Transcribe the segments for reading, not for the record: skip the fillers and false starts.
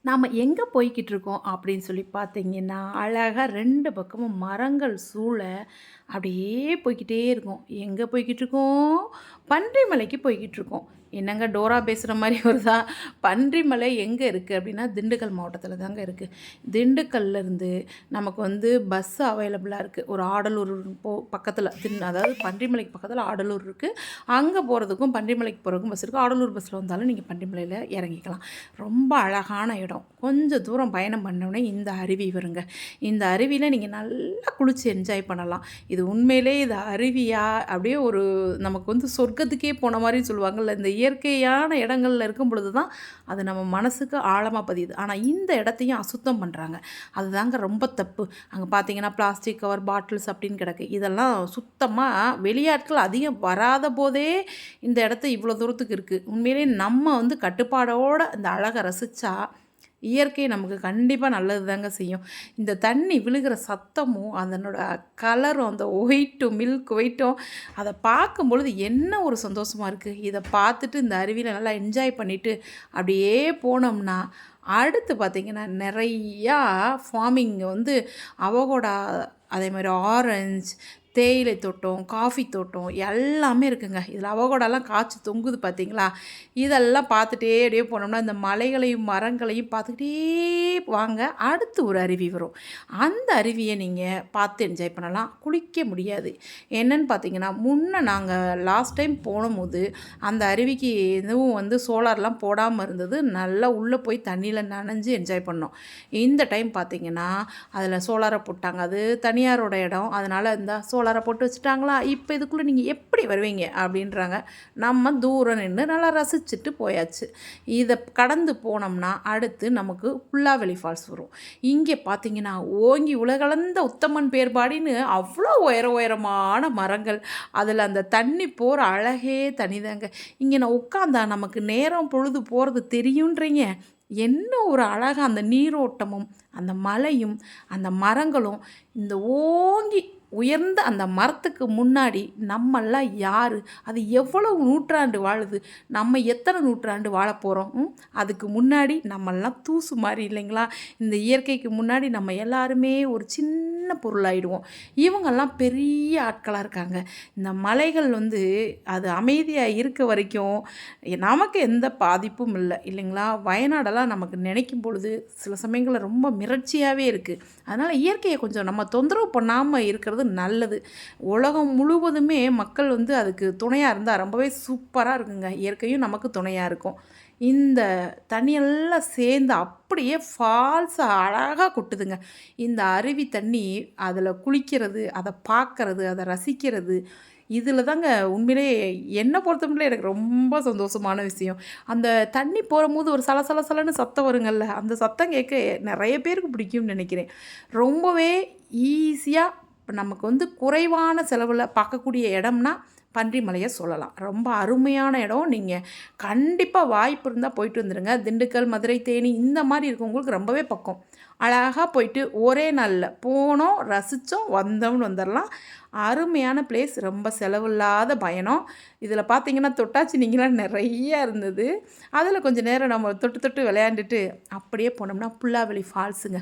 நாம் எங்கே போய்க்கிட்டுருக்கோம் அப்படின்னு சொல்லி பார்த்தீங்கன்னா, அழகா 2 பக்கமும் மரங்கள் சூழ அப்படியே போய்க்கிட்டே இருக்கோம். எங்கே போய்க்கிட்டுருக்கோம்? பன்றிமலைக்கு போய்க்கிட்டுருக்கோம். என்னங்க டோரா பேசுகிற மாரி வருதா? பன்றிமலை எங்கே இருக்குது அப்படின்னா, திண்டுக்கல் மாவட்டத்தில தாங்க இருக்குது. திண்டுக்கல்லேருந்து நமக்கு பஸ் அவைலபிளா இருக்குது. ஒரு ஆடலூர் பக்கத்தில அதாவது பன்றிமலைக்கு பக்கத்தில ஆடலூர் இருக்குது. அங்கே போகிறதுக்கும் பன்றிமலைக்கு போகிறதுக்கும் பஸ் இருக்குது. ஆடலூர் பஸ்ஸில் வந்தாலும் நீங்கள் பன்றிமலையில் இறங்கிக்கலாம். ரொம்ப அழகான இடம். கொஞ்சம் தூரம் பயணம் பண்ணோடனே இந்த அருவி வருங்க. இந்த அருவியில் நீங்கள் நல்லா குளித்து என்ஜாய் பண்ணலாம். இது உண்மையிலே இது அருவியா? அப்படியே ஒரு நமக்கு சொர்க்கத்துக்கே போன மாதிரி சொல்லுவாங்கள்ல, இந்த இயற்கையான இடங்கள்ல இருக்கும் பொழுது தான் அது நம்ம மனசுக்கு ஆழமாக பதியுது. ஆனால் இந்த இடத்தையும் அசுத்தம் பண்ணுறாங்க. அதுதாங்க ரொம்ப தப்பு. அங்கே பார்த்தீங்கன்னா பிளாஸ்டிக் கவர், பாட்டில்ஸ் அப்படின்னு கிடக்கு. இதெல்லாம் சுத்தமாக வெளியாட்கள் அதிகம் வராத போதே இந்த இடத்த இவ்வளோ தூரத்துக்கு இருக்குது. உண்மையிலே நம்ம கட்டுப்பாடோடு இந்த அழகை ரசித்தா இயற்கை நமக்கு கண்டிப்பாக நல்லது தாங்க செய்யும். இந்த தண்ணி விழுகிற சத்தமும் அதனோட கலரும் அந்த ஒயிட்டும் மில்க் ஒயிட்டும் அதை பார்க்கும் பொழுது என்ன ஒரு சந்தோஷமாக இருக்குது. இதை பார்த்துட்டு இந்த அருவியில் நல்லா என்ஜாய் பண்ணிவிட்டு அப்படியே போனோம்னா அடுத்து பார்த்திங்கன்னா நிறையா ஃபார்மிங் அவகோடா, அதே மாதிரி ஆரஞ்சு, தேயிலை தோட்டம், காஃபி தோட்டம் எல்லாமே இருக்குங்க. இதில் அவகோடாலாம் காய்ச்சி தொங்குது பார்த்தீங்களா? இதெல்லாம் பார்த்துட்டே அப்படியே போனோம்னா இந்த மலைகளையும் மரங்களையும் பார்த்துக்கிட்டே வாங்க. அடுத்து ஒரு அருவி வரும். அந்த அருவியை நீங்கள் பார்த்து என்ஜாய் பண்ணலாம். குளிக்க முடியாது. என்னன்னு பார்த்தீங்கன்னா, முன்ன நாங்கள் லாஸ்ட் டைம் போனபோது அந்த அருவிக்கு எதுவும் சோலார்லாம் போடாமல் இருந்தது. நல்லா உள்ளே போய் தண்ணியில் நனைஞ்சு என்ஜாய் பண்ணோம். இந்த டைம் பார்த்தீங்கன்னா அதில் சோலாரை போட்டாங்க. அது தனியாரோட இடம். அதனால் இந்த சோலாரை போட்டு வச்சுட்டாங்களா, இப்போ இதுக்குள்ளே நீங்கள் எப்படி வருவீங்க அப்படின்றாங்க. நம்ம தூரம் நின்று நல்லா ரசிச்சுட்டு போயாச்சு. இதை கடந்து போனோம்னா அடுத்து நமக்கு புல்லாவெளி ஃபால்ஸ் வரும். இங்கே பார்த்தீங்கன்னா ஓங்கி உலகளந்த உத்தமன் பேர்பாடின்னு அவ்வளோ உயரமான மரங்கள். அதில் அந்த தண்ணி போகிற அழகே தனிதாங்க. இங்கே நான் உட்காந்தா நமக்கு நேரம் பொழுது போகிறது தெரியுன்றீங்க. என்ன ஒரு அழகாக அந்த நீரோட்டமும் அந்த மலையும் அந்த மரங்களும் இந்த ஓங்கி உயர்ந்த அந்த மரத்துக்கு முன்னாடி நம்மெல்லாம் யார், அது எவ்வளவு நூற்றாண்டு வாழுது, நம்ம எத்தனை நூற்றாண்டு வாழ போகிறோம். அதுக்கு முன்னாடி நம்மெல்லாம் தூசு மாதிரி இல்லைங்களா? இந்த இயற்கைக்கு முன்னாடி நம்ம எல்லாருமே ஒரு சின்ன பொருளாயிடுவோம். இவங்கெல்லாம் பெரிய ஆட்களாக இருக்காங்க. இந்த மலைகள் அது அமைதியாக இருக்க வரைக்கும் நமக்கு எந்த பாதிப்பும் இல்லை இல்லைங்களா? வயநாடெல்லாம் நமக்கு நினைக்கும் பொழுது சில சமயங்களில் ரொம்ப மிரட்சியாகவே இருக்குது. அதனால் இயற்கையை கொஞ்சம் நம்ம தொந்தரவு பண்ணாமல் இருக்கிறது நல்லது. உலகம் முழுவதுமே மக்கள் அதுக்கு துணையாக இருந்தால் ரொம்பவே சூப்பராக இருக்குங்க. இயற்கையும் நமக்கு துணையாக இருக்கும். இந்த தண்ணியெல்லாம் சேர்ந்து அப்படியே ஃபால்ஸாக அழகாக கொட்டுதுங்க. இந்த அருவி தண்ணி அதில் குளிக்கிறது, அதை பார்க்கறது, அதை ரசிக்கிறது, இதில் தாங்க உண்மையிலே என்னை பொறுத்தமட்டில் எனக்கு ரொம்ப சந்தோஷமான விஷயம். அந்த தண்ணி போகும்போது ஒரு சலசலன்னு சத்தம் வருங்கள்ல, அந்த சத்தம் கேட்க நிறைய பேருக்கு பிடிக்கும்னு நினைக்கிறேன். ரொம்பவே ஈஸியாக இப்போ நமக்கு குறைவான செலவில் பார்க்கக்கூடிய இடம்னா பன்றிமலையை சொல்லலாம். ரொம்ப அருமையான இடம். நீங்கள் கண்டிப்பாக வாய்ப்பு இருந்தால் போயிட்டு வந்துடுங்க. திண்டுக்கல், மதுரை, தேனி இந்த மாதிரி இருக்கவங்களுக்கு ரொம்பவே பக்கம். அழகாக போயிட்டு ஒரே நாளில் போனோம், ரசித்தோம், வந்தோம்னு வந்துடலாம். அருமையான பிளேஸ். ரொம்ப செலவில்லாத பயணம். இதில் பார்த்தீங்கன்னா தொட்டாச்சி நீங்களாம் நிறையா இருந்தது. அதில் கொஞ்சம் நேரம் நம்ம தொட்டு தொட்டு விளையாண்டுட்டு அப்படியே போனோம்னா புல்லாவெளி ஃபால்ஸுங்க.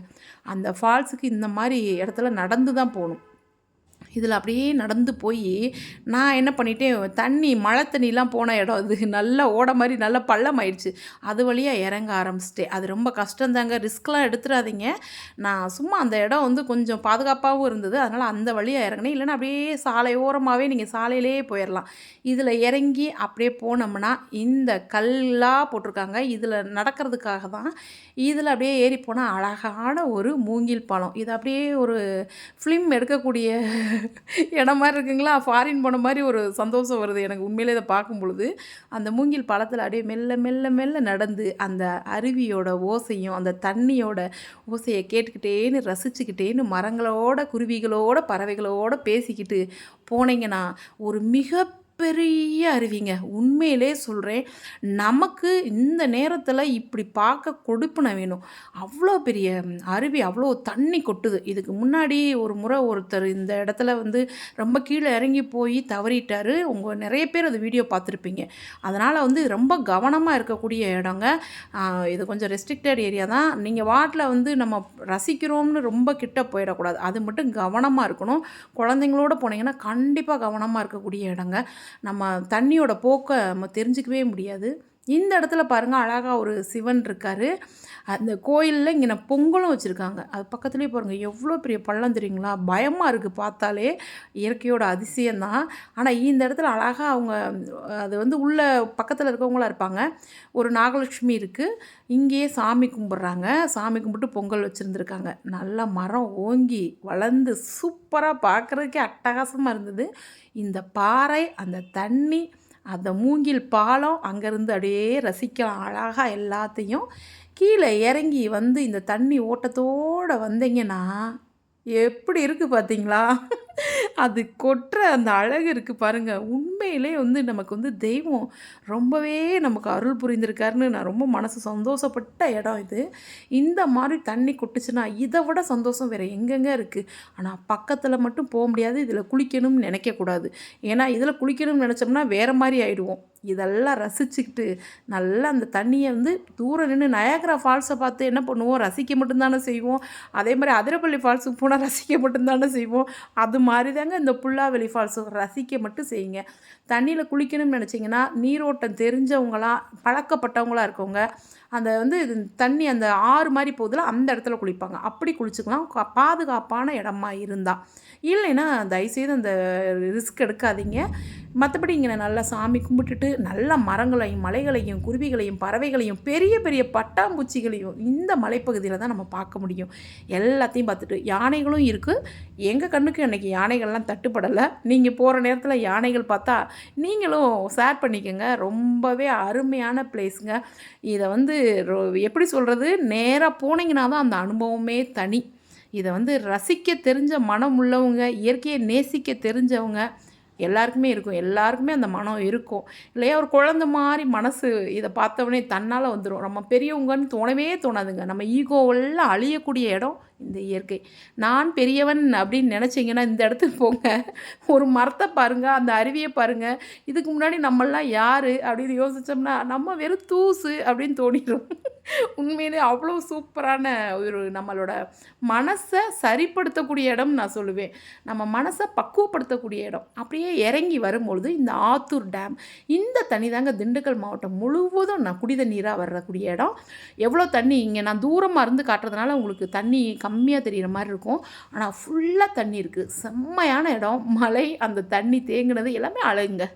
அந்த ஃபால்ஸுக்கு இந்த மாதிரி இடத்துல நடந்து தான் போகணும். இதில் அப்படியே நடந்து போய் நான் என்ன பண்ணிட்டேன், மழை தண்ணிலாம் போன இடம் அது நல்லா ஓட மாதிரி நல்லா பள்ளம் ஆயிடுச்சு. அது வழியாக இறங்க ஆரம்பிச்சிட்டேன். அது ரொம்ப கஷ்டந்தாங்க. ரிஸ்க்லாம் எடுத்துடாதீங்க. நான் சும்மா அந்த இடம் கொஞ்சம் பாதுகாப்பாகவும் இருந்தது. அதனால் அந்த வழியாக இறங்கினேன். இல்லைன்னா அப்படியே சாலை ஓரமாகவே நீங்கள் சாலையிலே போயிடலாம். இதில் இறங்கி அப்படியே போனோம்னா இந்த கல்லாக போட்டிருக்காங்க. இதில் நடக்கிறதுக்காக தான். இதில் அப்படியே ஏறி போனால் அழகான ஒரு மூங்கில் பாலம். இது அப்படியே ஒரு ஃபிலிம் எடுக்கக்கூடிய இடம் மாதிரி இருக்குங்களா? ஃபாரின் போன மாதிரி ஒரு சந்தோஷம் வருது எனக்கு உண்மையிலே இதை பார்க்கும் பொழுது. அந்த மூங்கில் பாலத்தில் அப்படியே மெல்ல மெல்ல மெல்ல நடந்து அந்த அருவியோட ஓசையும் அந்த தண்ணியோட ஓசையை கேட்டுக்கிட்டேன்னு ரசிச்சுக்கிட்டேன்னு மரங்களோட குருவிகளோட பறவைகளோட பேசிக்கிட்டு போனீங்கன்னா ஒரு மிக மிகப்பெரிய அருவிங்க. உண்மையிலே சொல்றேன். நமக்கு இந்த நேரத்தில இப்படி பார்க்க கொடுப்பின வேணும். அவ்வளோ பெரிய அருவி, அவ்வளோ தண்ணி கொட்டுது. இதுக்கு முன்னாடி ஒரு முறை ஒருத்தர் இந்த இடத்துல வந்து ரொம்ப கீழ இறங்கி போய் தவறிட்டாரு. நெறைய பேர் அந்த வீடியோ பார்த்துருப்பீங்க. அதனால வந்து ரொம்ப கவனமா இருக்கக்கூடிய இடங்க. இது கொஞ்சம் ரெஸ்ட்ரிக்டட் ஏரியா தான். நீங்க வாட்ல வந்து நம்ம ரசிக்கிறோம்னு ரொம்ப கிட்ட போயிடக்கூடாது. அது மட்டும் கவனமா இருக்கணும். குழந்தைங்களோட போனீங்கன்னா, கண்டிப்பா கவனமா இருக்கக்கூடிய இடங்க. நம்ம தண்ணியோட போக்க நம்ம தெரிஞ்சுக்கவே முடியாது. இந்த இடத்துல பாருங்க, அழகா ஒரு சிவன் இருக்காரு. அந்த கோயில்ல இங்கன பொங்கலும் வச்சுருக்காங்க. அது பக்கத்துலேயே பாருங்க எவ்வளோ பெரிய பள்ளம் தெரியுங்களா? பயமா இருக்கு பார்த்தாலே. இயற்கையோட அதிசயம் தான். ஆனா இந்த இடத்துல அழகா அவங்க அது வந்து உள்ள பக்கத்துல இருக்கவங்களா இருப்பாங்க. ஒரு நாகலட்சுமி இருக்கு. இங்கேயே சாமி கும்பிடுறாங்க. சாமி கும்பிட்டு பொங்கல் வச்சிருந்திருக்காங்க. நல்லா மரம் ஓங்கி வளர்ந்து சூப்பரா பார்க்குறதுக்கே அட்டகாசமா இருந்தது. இந்த பாறை, அந்த தண்ணி, அந்த மூங்கில் பாலம், அங்கேருந்து அப்படியே ரசிக்கலாம் அழகா எல்லாத்தையும். கீழே இறங்கி வந்து இந்த தண்ணி ஓட்டத்தோட வந்தீங்கன்னா, எப்படி இருக்கு பார்த்தீங்களா? அது கொட்டுற அந்த அழகு இருக்கு பாருங்க. உண்மையிலே வந்து நமக்கு வந்து தெய்வம் ரொம்பவே நமக்கு அருள் புரிந்திருக்காருன்னு நான் ரொம்ப மனசு சந்தோஷப்பட்ட இடம் இது. இந்த மாரி தண்ணி கொட்டுச்சுன்னா, இத விட சந்தோஷம் வேற எங்கங்க இருக்கு? ஆனா பக்கத்துல மட்டும் போ முடியாது. இதுல குளிக்கணும்னு நெனைக்கக்கூடாது. ஏன்னா, இதுல குளிக்கணும்னு நெனச்சோம்னா வேற மாரி ஆயிடுவோம். இதெல்லாம் ரசிச்சுக்கிட்டு, நல்லா அந்த தண்ணிய வந்து தூரம் நின்னு நயாகரா ஃபால்ஸ பார்த்து என்ன பண்ணுவோம்? ரசிக்க மட்டும் தானே செய்வோம். அதே மாரி அதிரப்பள்ளி ஃபால்ஸுக்கு போனா ரசிக்க மட்டும் தானே செய்வோம். அது மாரி தாங்க இந்த புல்லாவெளி ஃபால்ஸும் ரசிக்க மட்டும் செய்யுங்க. தண்ணியில குளிக்கணும்னு நெனச்சிங்கன்னா, நீரோட்டம் தெரிஞ்சவங்களா, பழக்கப்பட்டவங்களா இருக்கவங்க, அந்த வந்து தண்ணி அந்த ஆறு மாரி போகுதுல, அந்த இடத்துல குளிப்பாங்க. அப்படி குளிச்சுக்கலாம். பாதுகாப்பான இடமா இருந்தா. இல்லைன்னா, தயவுசெய்து அந்த ரிஸ்க் எடுக்காதீங்க. மற்றபடி இங்கே நல்லா சாமி கும்பிட்டுட்டு நல்ல மரங்களையும் மலைகளையும் குருவிகளையும் பறவைகளையும் பெரிய பெரிய பட்டாம்பூச்சிகளையும் இந்த மலைப்பகுதியில் தான் நம்ம பார்க்க முடியும். எல்லாத்தையும் பார்த்துட்டு யானைகளும் இருக்குது. எங்கள் கண்ணுக்கு அன்றைக்கி யானைகள்லாம் தட்டுப்படலை. நீங்கள் போகிற நேரத்தில் யானைகள் பார்த்தா நீங்களும் ஷேர் பண்ணிக்கோங்க. ரொம்பவே அருமையான பிளேஸுங்க. இதை வந்து எப்படி சொல்கிறது, நேராக போனீங்கன்னா தான் அந்த அனுபவமே தனி. இதை வந்து ரசிக்க தெரிஞ்ச மனம் உள்ளவங்க, இயற்கையை நேசிக்க தெரிஞ்சவங்க எல்லாருக்குமே இருக்கும். எல்லாருக்குமே அந்த மனம் இருக்கும். இல்லையா, ஒரு குழந்த மாரி மனசு இத பார்த்தோனே தன்னால வந்துரும். நம்ம பெரியவங்கன்னு தோணவே தோணாதுங்க. நம்ம ஈகோவெல்லாம் அழியக்கூடிய இடம் இந்த இயற்கை. நான் பெரியவன் அப்படின்னு நினச்சிங்கன்னா இந்த இடத்துக்கு போங்க. ஒரு மரத்த பாருங்க, அந்த அருவிய பாருங்க. இதுக்கு முன்னாடி நம்மலாம் யாரு அப்படின்னு யோசிச்சோம்னா, நம்ம வெறும் தூசு அப்படின்னு தோணிரும். உண்மையிலே அவ்வளோ சூப்பரான ஒரு நம்மளோட மனசை சரிப்படுத்தக்கூடிய இடம் நான் சொல்லுவேன். நம்ம மனசை பக்குவப்படுத்தக்கூடிய இடம். அப்படியே இறங்கி வரும்பொழுது இந்த ஆத்தூர் டேம், இந்த தண்ணி தாங்க திண்டுக்கல் மாவட்டம் முழுவதும் நான் குடி தண்ணீராக வரக்கூடிய இடம். எவ்வளோ தண்ணி இங்கே நான் தூரமாக இருந்து காட்டுறதுனால உங்களுக்கு தண்ணி கம்மியாக தெரிகிற மாதிரி இருக்கும். ஆனால் ஃபுல்லாக தண்ணி இருக்குது. செம்மையான இடம். மலை, அந்த தண்ணி தேங்கினது எல்லாமே அழகுங்க.